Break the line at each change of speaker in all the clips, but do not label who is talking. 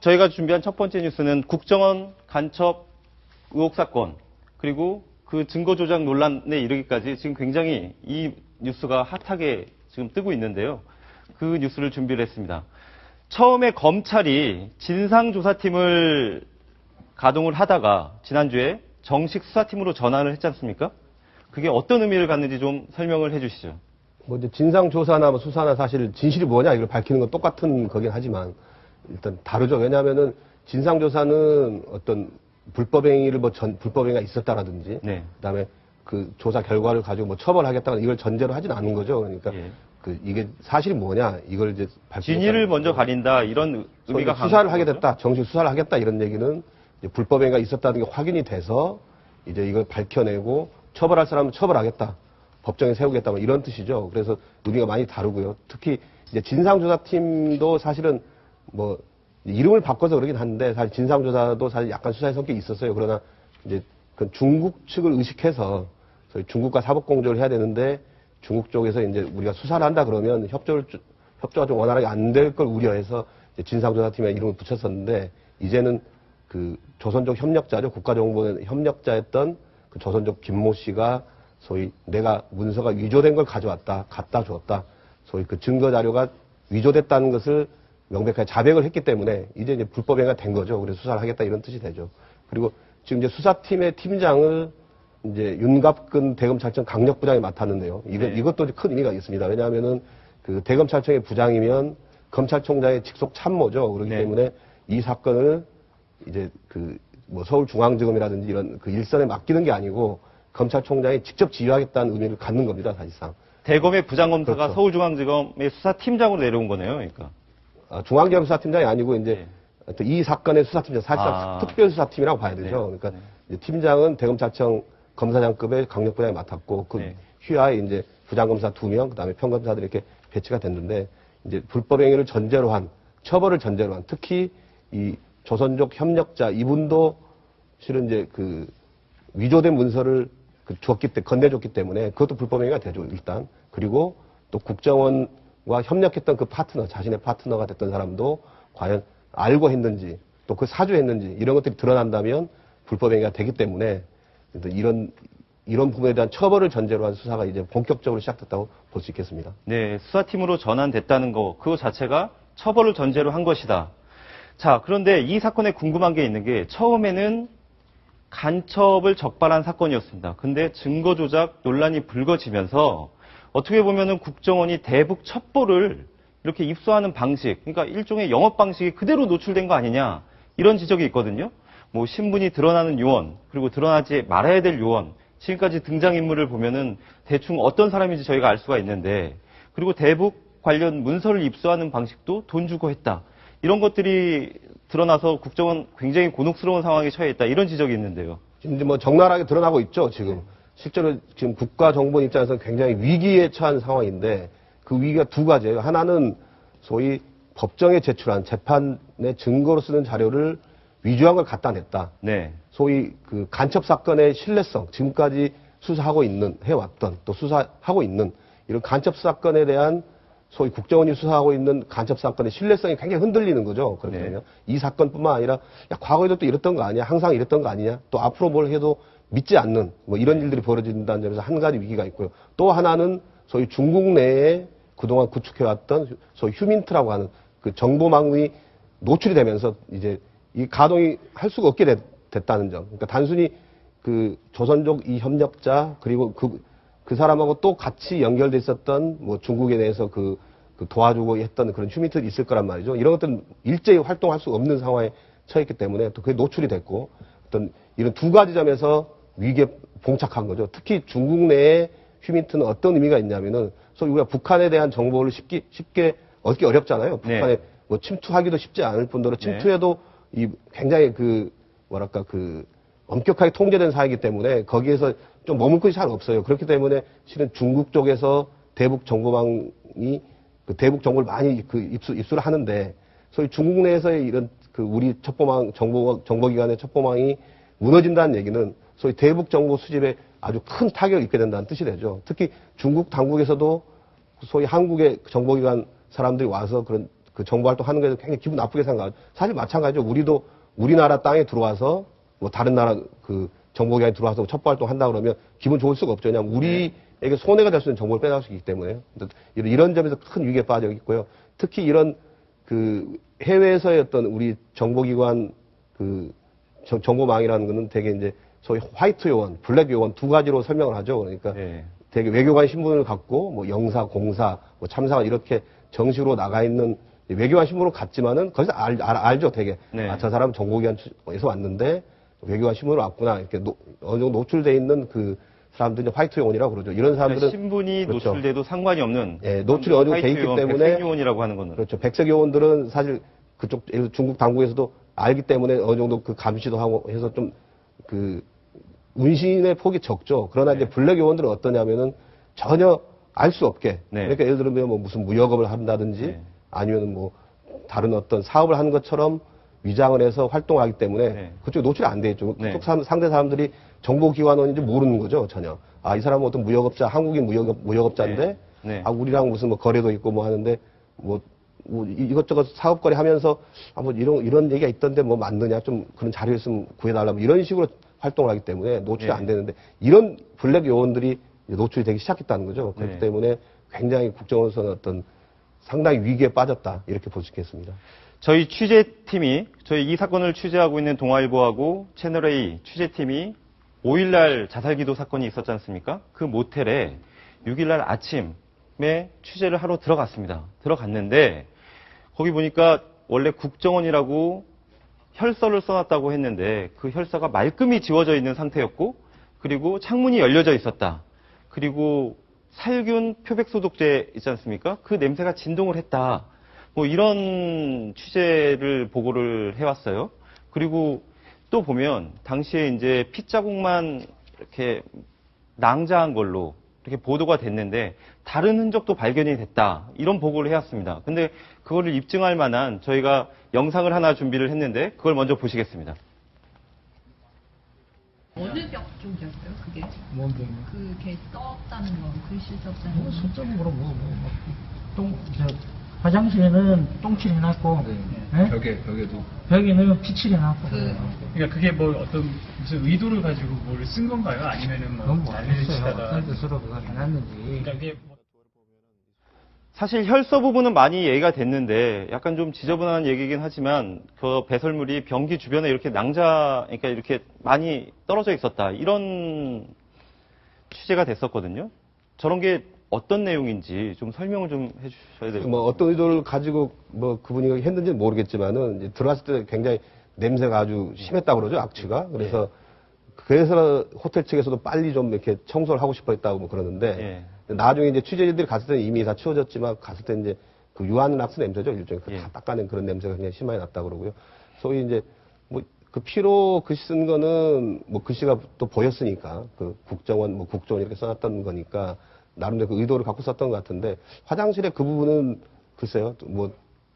저희가 준비한 첫 번째 뉴스는 국정원 간첩 의혹 사건, 그리고 그 증거 조작 논란에 이르기까지 지금 굉장히 이 뉴스가 핫하게 지금 뜨고 있는데요. 그 뉴스를 준비를 했습니다. 처음에 검찰이 진상조사팀을 가동을 하다가 지난주에 정식 수사팀으로 전환을 했지 않습니까? 그게 어떤 의미를 갖는지 좀 설명을 해 주시죠.
뭐 이제 진상조사나 뭐 수사나 사실 진실이 뭐냐 이걸 밝히는 건 똑같은 거긴 하지만 일단 다르죠. 왜냐하면은 진상조사는 어떤 불법행위를 불법행위가 있었다라든지,
네.
그다음에 그 조사 결과를 가지고 뭐 처벌하겠다는 이걸 전제로 하진 않은 거죠. 그러니까
예.
이게 사실이 뭐냐 이걸 이제
진위를 먼저 가린다 이런 의미가
수사를 하게 됐다, 정식 수사를 하겠다 이런 얘기는 이제 불법행위가 있었다는 게 확인이 돼서 이제 이걸 밝혀내고 처벌할 사람은 처벌하겠다, 법정에 세우겠다 뭐 이런 뜻이죠. 그래서 의미가 많이 다르고요. 특히 이제 진상조사팀도 사실은 뭐 이름을 바꿔서 그러긴 한데 사실 진상조사도 사실 약간 수사의 성격이 있었어요. 그러나 이제 그 중국 측을 의식해서 저희 중국과 사법공조를 해야 되는데 중국 쪽에서 이제 우리가 수사를 한다 그러면 협조가 좀 원활하게 안 될 걸 우려해서 진상조사팀에 이름을 붙였었는데 이제는 그 조선족 협력자죠. 국가정보원 협력자였던 그 조선족 김모 씨가 소위 내가 문서가 위조된 걸 가져왔다, 갖다 줬다. 소위 그 증거 자료가 위조됐다는 것을 명백하게 자백을 했기 때문에 이제 불법행위가 된 거죠. 그래서 수사를 하겠다 이런 뜻이 되죠. 그리고 지금 이제 수사팀의 팀장을 이제 윤갑근 대검찰청 강력부장이 맡았는데요. 이것도 큰 의미가 있습니다. 왜냐하면은 그 대검찰청의 부장이면 검찰총장의 직속 참모죠. 그렇기
네.
때문에 이 사건을 이제 그 뭐 서울중앙지검이라든지 이런 그 일선에 맡기는 게 아니고 검찰총장이 직접 지휘하겠다는 의미를 갖는 겁니다. 사실상. 대검의
부장검사가
그렇죠.
서울중앙지검의 수사팀장으로 내려온 거네요. 그러니까.
중앙지검 수사팀장이 아니고 이제 이 사건의 수사팀장, 사실상 특별수사팀이라고 봐야 되죠.
네.
그러니까 이제 팀장은 대검찰청 검사장급의 강력부장이 맡았고 그 휘하에 이제 부장검사 2명, 그다음에 평검사들이 이렇게 배치가 됐는데 이제 불법행위를 전제로 한 처벌을 전제로 한 특히 이 조선족 협력자 이분도 실은 이제 그 위조된 문서를 건네줬기 때문에 그것도 불법행위가 되죠 일단. 그리고 또 국정원과 협력했던 그 파트너, 자신의 파트너가 됐던 사람도 과연 알고 했는지 또 그 사주했는지 이런 것들이 드러난다면 불법행위가 되기 때문에 이런 부분에 대한 처벌을 전제로 한 수사가 이제 본격적으로 시작됐다고 볼 수 있겠습니다.
네, 수사팀으로 전환됐다는 거, 그거 자체가 처벌을 전제로 한 것이다. 자, 그런데 이 사건에 궁금한 게 있는 게 처음에는 간첩을 적발한 사건이었습니다. 근데 증거 조작 논란이 불거지면서 어떻게 보면은 국정원이 대북 첩보를 이렇게 입수하는 방식, 그러니까 일종의 영업 방식이 그대로 노출된 거 아니냐 이런 지적이 있거든요. 뭐 신분이 드러나는 요원, 그리고 드러나지 말아야 될 요원, 지금까지 등장인물을 보면은 대충 어떤 사람인지 저희가 알 수가 있는데, 그리고 대북 관련 문서를 입수하는 방식도 돈 주고 했다. 이런 것들이 드러나서 국정원 굉장히 곤혹스러운 상황에 처해 있다. 이런 지적이 있는데요.
지금 이제 뭐 적나라하게 드러나고 있죠, 지금. 실제로 지금 국가정보원 입장에서 굉장히 위기에 처한 상황인데 그 위기가 두 가지예요. 하나는 소위 법정에 제출한 재판의 증거로 쓰는 자료를 위조한 걸 갖다 냈다.
네.
소위 그 간첩 사건의 신뢰성, 지금까지 해왔던 또 수사하고 있는 이런 간첩 사건에 대한 소위 국정원이 수사하고 있는 간첩 사건의 신뢰성이 굉장히 흔들리는 거죠. 그러면 이 사건뿐만 아니라 야, 과거에도 또 이랬던 거 아니야? 항상 이랬던 거 아니냐? 또 앞으로 뭘 해도 믿지 않는 뭐 이런 일들이 벌어진다는 점에서 한 가지 위기가 있고요. 또 하나는 소위 중국 내에 그동안 구축해왔던 소위 휴민트라고 하는 그 정보망이 노출이 되면서 이제 이 가동이 할 수가 없게 됐다는 점. 그러니까 단순히 그 조선족 이 협력자 그리고 그 사람하고 또 같이 연결돼 있었던 뭐 중국에 대해서 그 도와주고 했던 그런 휴민트들이 있을 거란 말이죠. 이런 것들은 일제히 활동할 수 없는 상황에 처했기 때문에 또 그게 노출이 됐고 어떤 이런 두 가지 점에서 위기에 봉착한 거죠. 특히 중국 내에 휴민트는 어떤 의미가 있냐면은 소위 우리가 북한에 대한 정보를 쉽게 얻기 어렵잖아요. 북한에 뭐 침투하기도 쉽지 않을 뿐더러 침투해도 이 굉장히 엄격하게 통제된 사회이기 때문에 거기에서 좀 머물 것이 잘 없어요. 그렇기 때문에 실은 중국 쪽에서 대북 정보망이 그 대북 정보를 많이 입수를 하는데 소위 중국 내에서의 이런 우리 첩보망 정보기관의 첩보망이 무너진다는 얘기는 소위 대북 정보 수집에 아주 큰 타격을 입게 된다는 뜻이 되죠. 특히 중국 당국에서도 소위 한국의 정보기관 사람들이 와서 그런 그 정보 활동하는 게 굉장히 기분 나쁘게 생각하죠. 사실 마찬가지죠. 우리도 우리나라 땅에 들어와서 뭐 다른 나라 그 정보기관에 들어와서 첩보 활동 한다 그러면 기분 좋을 수가 없죠. 왜냐하면 우리에게 손해가 될 수 있는 정보를 빼앗을 수 있기 때문에 이런 점에서 큰 위기에 빠져 있고요. 특히 이런 그 해외에서의 어떤 우리 정보기관 그 정보망이라는 거는 되게 이제 소위 화이트 요원, 블랙 요원 두 가지로 설명을 하죠. 그러니까
네.
되게 외교관 신분을 갖고 뭐 영사, 공사, 뭐 참사관 이렇게 정식으로 나가 있는 외교관 신분을 갖지만은 거기서 알죠, 되게.
네.
아, 저 사람은 정보기관에서 왔는데 외교관 신분으로 왔구나. 이렇게 어느 정도 노출돼 있는 그 사람들이 화이트 요원이라고 그러죠. 이런 사람들은
신분이
그렇죠.
노출돼도 상관이 없는
예, 노출이 어느 정도 돼 있기 때문에
백색 요원이라고 하는 거는
그렇죠. 백색 요원들은 사실 그쪽 중국 당국에서도 알기 때문에 어느 정도 그 감시도 하고 해서 좀 그 운신의 폭이 적죠. 그러나
네.
이제 블랙 요원들은 어떠냐면은 전혀 알 수 없게.
네.
그러니까 예를 들면 뭐 무슨 무역업을 한다든지
네.
아니면 뭐 다른 어떤 사업을 하는 것처럼 위장을 해서 활동하기 때문에
네.
그쪽에 노출이 안 돼 있죠.
네.
그쪽 상대 사람들이 정보기관원인지 모르는 거죠, 전혀. 아, 이 사람은 어떤 무역업자, 한국인 무역업자인데
네. 네.
아, 우리랑 무슨 뭐 거래도 있고 뭐 하는데 뭐 이것저것 사업거래 하면서 아, 뭐 이런 얘기가 있던데 뭐 맞느냐 좀 그런 자료 있으면 구해달라 뭐 이런 식으로 활동을 하기 때문에 노출이
네.
안 되는데 이런 블랙 요원들이 노출이 되기 시작했다는 거죠. 그렇기
네.
때문에 굉장히 국정원에서는 어떤 상당히 위기에 빠졌다 이렇게 볼 수 있겠습니다.
저희 취재팀이 저희 이 사건을 취재하고 있는 동아일보하고 채널A 취재팀이 5일날 자살기도 사건이 있었지 않습니까? 그 모텔에 6일날 아침에 취재를 하러 들어갔습니다. 들어갔는데 거기 보니까 원래 국정원이라고 혈서를 써놨다고 했는데 그 혈서가 말끔히 지워져 있는 상태였고 그리고 창문이 열려져 있었다. 그리고 살균 표백소독제 있지 않습니까? 그 냄새가 진동을 했다. 뭐 이런 취재를 보고를 해왔어요. 그리고 또 보면 당시에 이제 핏자국만 이렇게 낭자한 걸로 이렇게 보도가 됐는데 다른 흔적도 발견이 됐다. 이런 보고를 해왔습니다. 근데 그거를 입증할 만한 저희가 영상을 하나 준비를 했는데 그걸 먼저 보시겠습니다.
어느 벽 쪽이었어요, 그게?
뭔데?
그게 썼다는 건, 글씨 썼다는 건.
수적으로 화장실에는 똥칠 해놨고, 예?
벽에도.
벽에는 피칠 해놨고.
그러니까 그게 뭐 어떤 무슨 의도를 가지고 뭘 쓴 건가요? 아니면은
그건
뭐
모르겠어요.
달리시다가.
어떤 뜻으로 그걸 해놨는지.
그러니까 이게 뭐
사실 혈서 부분은 많이 얘기가 됐는데 약간 좀 지저분한 얘기긴 하지만 그 배설물이 변기 주변에 이렇게 그러니까 이렇게 많이 떨어져 있었다. 이런 취재가 됐었거든요. 저런 게 어떤 내용인지 좀 설명을 좀 해주셔야 돼요.
뭐 어떤 의도를 가지고 뭐 그분이 했는지는 모르겠지만은 이제 들어왔을 때 굉장히 냄새가 아주 심했다고 그러죠, 악취가. 그래서 호텔 측에서도 빨리 좀 이렇게 청소를 하고 싶어 했다고 뭐 그러는데 나중에 이제 취재진들이 갔을 때는 이미 다 치워졌지만 갔을 때 이제 그 유한락스 냄새죠, 일종의 다 닦아낸 그런 냄새가 굉장히 심하게 났다고 그러고요. 소위 이제 뭐 그 피로 글씨 쓴 거는 뭐 글씨가 또 보였으니까 그 국정원 뭐 국정원 이렇게 써놨던 거니까 나름대로 그 의도를 갖고 썼던 것 같은데 화장실에 그 부분은 글쎄요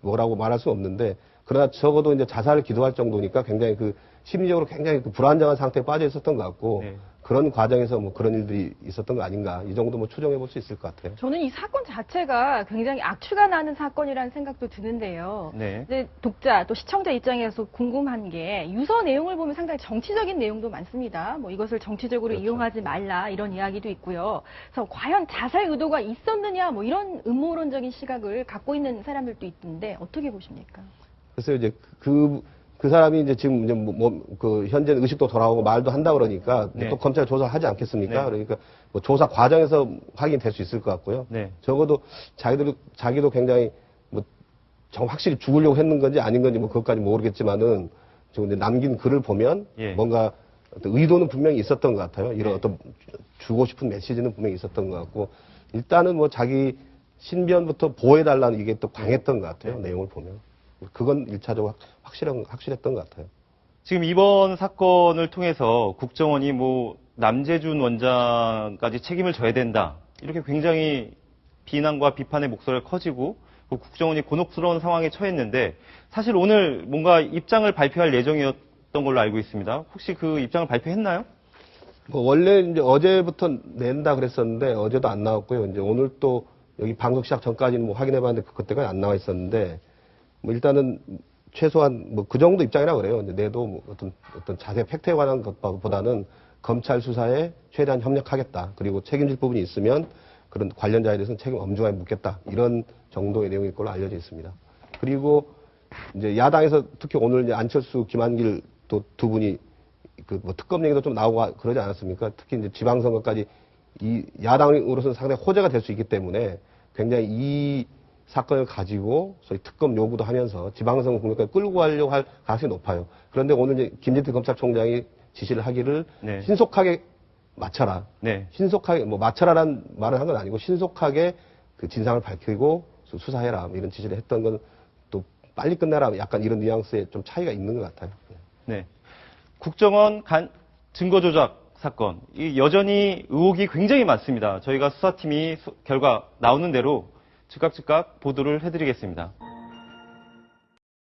뭐라고 말할 수 없는데 그러나 적어도 이제 자살을 기도할 정도니까 굉장히 그 심리적으로 굉장히 그 불안정한 상태에 빠져 있었던 것 같고 그런 과정에서 뭐 그런 일들이 있었던 거 아닌가 이 정도 뭐 추정해 볼 수 있을 것 같아요.
저는 이 사건 자체가 굉장히 악취가 나는 사건이라는 생각도 드는데요.
네.
근데 독자 또 시청자 입장에서 궁금한 게 유서 내용을 보면 상당히 정치적인 내용도 많습니다. 뭐 이것을 정치적으로
그렇죠.
이용하지 말라 이런 이야기도 있고요. 그래서 과연 자살 의도가 있었느냐 뭐 이런 음모론적인 시각을 갖고 있는 사람들도 있던데 어떻게 보십니까?
그래서 이제 그 사람이 이제 지금 이제 그 현재는 의식도 돌아오고 말도 한다 그러니까 또 검찰 조사하지 않겠습니까? 그러니까 뭐 조사 과정에서 확인될 수 있을 것 같고요. 적어도 자기도 굉장히 뭐 확실히 죽으려고 했는 건지 아닌 건지 뭐 그것까지 모르겠지만은 지금 이제 남긴 글을 보면 뭔가 어떤 의도는 분명히 있었던 것 같아요. 이런 어떤 주고 싶은 메시지는 분명히 있었던 것 같고 일단은 뭐 자기 신변부터 보호해달라는 이게 또 강했던 것 같아요. 내용을 보면. 그건 1차적으로 확실했던 것 같아요.
지금 이번 사건을 통해서 국정원이 뭐 남재준 원장까지 책임을 져야 된다. 이렇게 굉장히 비난과 비판의 목소리가 커지고 국정원이 곤혹스러운 상황에 처했는데 사실 오늘 뭔가 입장을 발표할 예정이었던 걸로 알고 있습니다. 혹시 그 입장을 발표했나요?
뭐 원래 이제 어제부터 낸다 그랬었는데 어제도 안 나왔고요. 이제 오늘 또 여기 방송 시작 전까지는 뭐 확인해 봤는데 그때까지 안 나와 있었는데 뭐 일단은 최소한 뭐 그 정도 입장이라고 그래요. 근데 내도 뭐 어떤 자세 팩트에 관한 것보다는 검찰 수사에 최대한 협력하겠다. 그리고 책임질 부분이 있으면 그런 관련자에 대해서는 책임 엄중하게 묻겠다. 이런 정도의 내용일 걸로 알려져 있습니다. 그리고 이제 야당에서 특히 오늘 이제 안철수, 김한길 또 두 분이 그 뭐 특검 얘기도 좀 나오고 그러지 않았습니까? 특히 이제 지방선거까지 이 야당으로서는 상당히 호재가 될 수 있기 때문에 굉장히 이 사건을 가지고 소위 특검 요구도 하면서 지방선거 국면까지 끌고 가려고 할 가능성이 높아요. 그런데 오늘 이제 김진태 검찰총장이 지시를 하기를
네.
신속하게 맞춰라.
네.
신속하게 뭐 맞춰라라는 말을 한 건 아니고 신속하게 그 진상을 밝히고 수사해라 뭐 이런 지시를 했던 건 또 빨리 끝내라 약간 이런 뉘앙스에 좀 차이가 있는 것 같아요.
네. 국정원 증거 조작 사건, 이 여전히 의혹이 굉장히 많습니다. 저희가 수사팀이 결과 나오는 대로 즉각 보도를 해드리겠습니다.